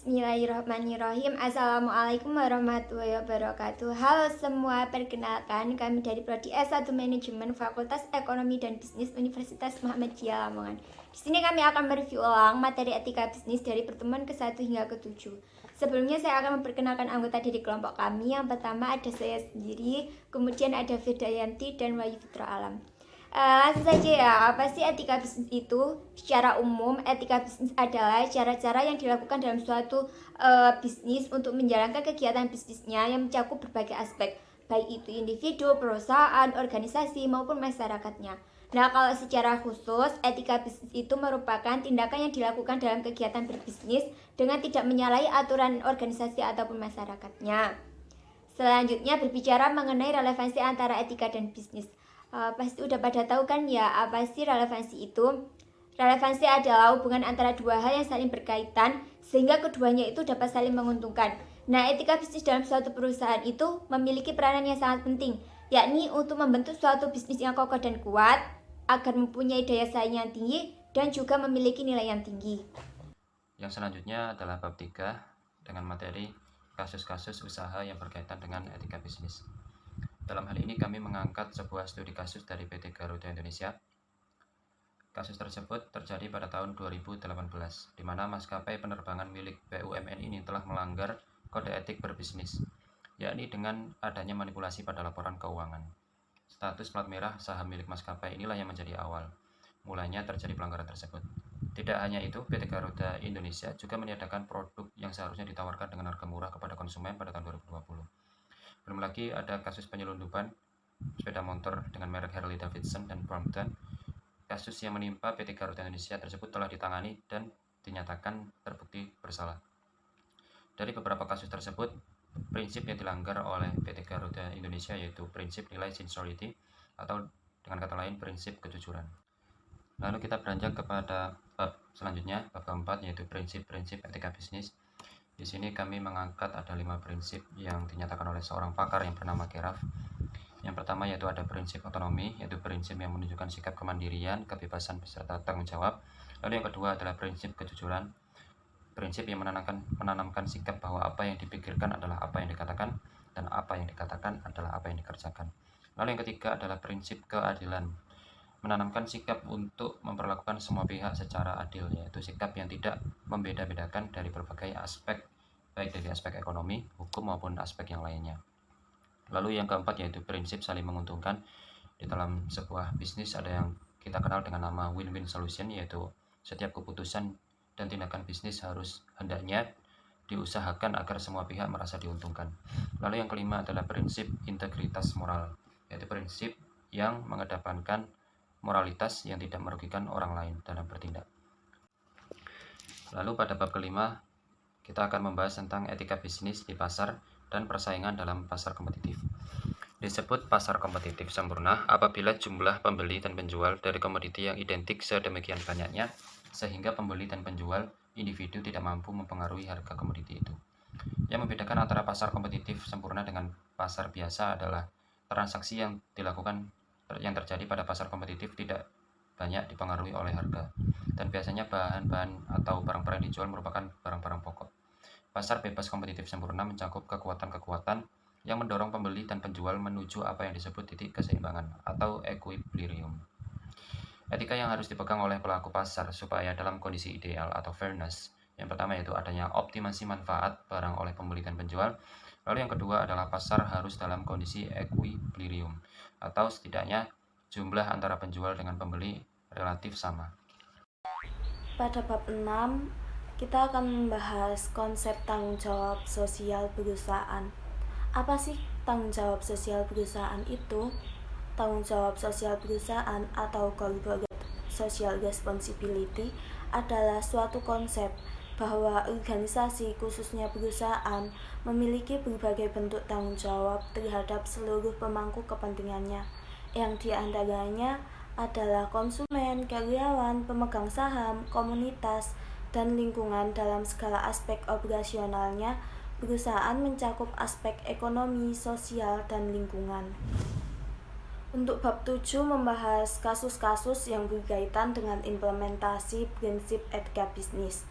Bismillahirrahmanirrahim. Assalamualaikum warahmatullahi wabarakatuh. Halo semua, perkenalkan kami dari Prodi S1 Manajemen Fakultas Ekonomi dan Bisnis Universitas Muhammadiyah Lamongan. Di sini kami akan mereview ulang materi etika bisnis dari pertemuan ke-1 hingga ke-7. Sebelumnya saya akan memperkenalkan anggota dari kelompok kami. Yang pertama ada saya sendiri, kemudian ada Firdayanti dan Wahyu Fitra Alam. Langsung saja ya, apa sih etika bisnis itu? Secara umum, etika bisnis adalah cara-cara yang dilakukan dalam suatu bisnis untuk menjalankan kegiatan bisnisnya yang mencakup berbagai aspek, baik itu individu, perusahaan, organisasi, maupun masyarakatnya. Nah, kalau secara khusus, etika bisnis itu merupakan tindakan yang dilakukan dalam kegiatan berbisnis dengan tidak menyalahi aturan organisasi ataupun masyarakatnya. Selanjutnya berbicara mengenai relevansi antara etika dan bisnis. Pasti udah pada tahu kan ya apa sih relevansi itu? Relevansi adalah hubungan antara dua hal yang saling berkaitan sehingga keduanya itu dapat saling menguntungkan. Nah, etika bisnis dalam suatu perusahaan itu memiliki peranan yang sangat penting, yakni untuk membentuk suatu bisnis yang kokoh dan kuat agar mempunyai daya saing yang tinggi dan juga memiliki nilai yang tinggi. Yang selanjutnya adalah bab 3 dengan materi kasus-kasus usaha yang berkaitan dengan etika bisnis. Dalam hal ini kami mengangkat sebuah studi kasus dari PT Garuda Indonesia. Kasus tersebut terjadi pada tahun 2018, di mana maskapai penerbangan milik BUMN ini telah melanggar kode etik berbisnis, yakni dengan adanya manipulasi pada laporan keuangan. Status plat merah saham milik maskapai inilah yang menjadi awal mulanya terjadi pelanggaran tersebut. Tidak hanya itu, PT Garuda Indonesia juga meniadakan produk yang seharusnya ditawarkan dengan harga murah kepada konsumen pada tahun 2020. Belum lagi ada kasus penyelundupan sepeda motor dengan merek Harley Davidson dan Brompton. Kasus yang menimpa PT Garuda Indonesia tersebut telah ditangani dan dinyatakan terbukti bersalah. Dari beberapa kasus tersebut, prinsip yang dilanggar oleh PT Garuda Indonesia yaitu prinsip nilai sincerity atau dengan kata lain prinsip kejujuran. Lalu kita beranjak kepada bab selanjutnya, bab keempat, yaitu prinsip-prinsip etika bisnis. Di sini kami mengangkat ada 5 prinsip yang dinyatakan oleh seorang pakar yang bernama Geraf. Yang pertama yaitu ada prinsip otonomi, yaitu prinsip yang menunjukkan sikap kemandirian, kebebasan beserta tanggung jawab. Lalu yang kedua adalah prinsip kejujuran, prinsip yang menanamkan sikap bahwa apa yang dipikirkan adalah apa yang dikatakan dan apa yang dikatakan adalah apa yang dikerjakan. Lalu yang ketiga adalah prinsip keadilan, menanamkan sikap untuk memperlakukan semua pihak secara adil, yaitu sikap yang tidak membeda-bedakan dari berbagai aspek, baik dari aspek ekonomi, hukum maupun aspek yang lainnya. Lalu yang keempat yaitu prinsip saling menguntungkan. Di dalam sebuah bisnis ada yang kita kenal dengan nama win-win solution, yaitu setiap keputusan dan tindakan bisnis harus hendaknya diusahakan agar semua pihak merasa diuntungkan. Lalu yang kelima adalah prinsip integritas moral, yaitu prinsip yang mengedepankan moralitas yang tidak merugikan orang lain dalam bertindak. Lalu pada bab kelima, kita akan membahas tentang etika bisnis di pasar dan persaingan dalam pasar kompetitif. Disebut pasar kompetitif sempurna apabila jumlah pembeli dan penjual dari komoditi yang identik sedemikian banyaknya sehingga pembeli dan penjual individu tidak mampu mempengaruhi harga komoditi itu. Yang membedakan antara pasar kompetitif sempurna dengan pasar biasa adalah transaksi yang terjadi pada pasar kompetitif tidak banyak dipengaruhi oleh harga, dan biasanya bahan-bahan atau barang-barang yang dijual merupakan barang-barang pokok. Pasar bebas kompetitif sempurna mencakup kekuatan-kekuatan yang mendorong pembeli dan penjual menuju apa yang disebut titik keseimbangan atau equilibrium. Etika yang harus dipegang oleh pelaku pasar supaya dalam kondisi ideal atau fairness, yang pertama yaitu adanya optimasi manfaat barang oleh pembeli dan penjual. Lalu yang kedua adalah pasar harus dalam kondisi equilibrium, atau setidaknya jumlah antara penjual dengan pembeli relatif sama. Pada bab 6, kita akan membahas konsep tanggung jawab sosial perusahaan. Apa sih tanggung jawab sosial perusahaan itu? Tanggung jawab sosial perusahaan atau corporate social responsibility adalah suatu konsep bahwa organisasi, khususnya perusahaan, memiliki berbagai bentuk tanggung jawab terhadap seluruh pemangku kepentingannya, yang diantaranya adalah konsumen, karyawan, pemegang saham, komunitas, dan lingkungan. Dalam segala aspek operasionalnya, perusahaan mencakup aspek ekonomi, sosial, dan lingkungan. Untuk bab 7 membahas kasus-kasus yang berkaitan dengan implementasi prinsip etika bisnis.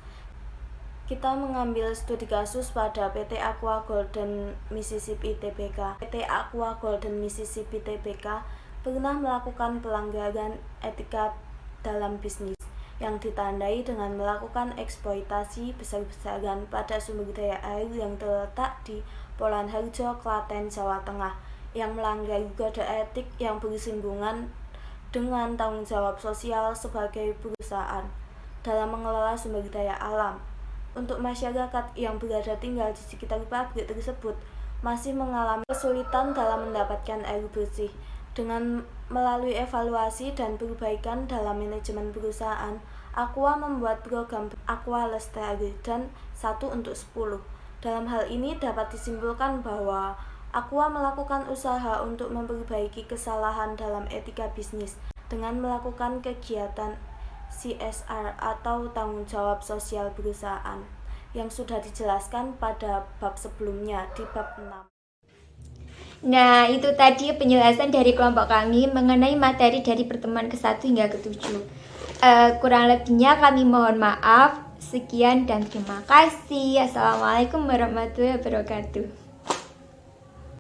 Kita mengambil studi kasus pada PT Aqua Golden Mississippi Tbk. PT Aqua Golden Mississippi Tbk pernah melakukan pelanggaran etika dalam bisnis yang ditandai dengan melakukan eksploitasi besar-besaran pada sumber daya air yang terletak di Polanharjo, Klaten, Jawa Tengah, yang melanggar kode etik yang bersinggungan dengan tanggung jawab sosial sebagai perusahaan dalam mengelola sumber daya alam. Untuk masyarakat yang berada tinggal di sekitar pabrik tersebut masih mengalami kesulitan dalam mendapatkan air bersih. Dengan melalui evaluasi dan perbaikan dalam manajemen perusahaan, Aqua membuat program Aqua Lestari dan 1 untuk 10. Dalam hal ini dapat disimpulkan bahwa Aqua melakukan usaha untuk memperbaiki kesalahan dalam etika bisnis dengan melakukan kegiatan CSR atau tanggung jawab sosial perusahaan yang sudah dijelaskan pada bab sebelumnya di bab 6. Nah, itu tadi penjelasan dari kelompok kami mengenai materi dari pertemuan ke-1 hingga ke-7. Kurang lebihnya kami mohon maaf. Sekian dan terima kasih. Assalamualaikum warahmatullahi wabarakatuh.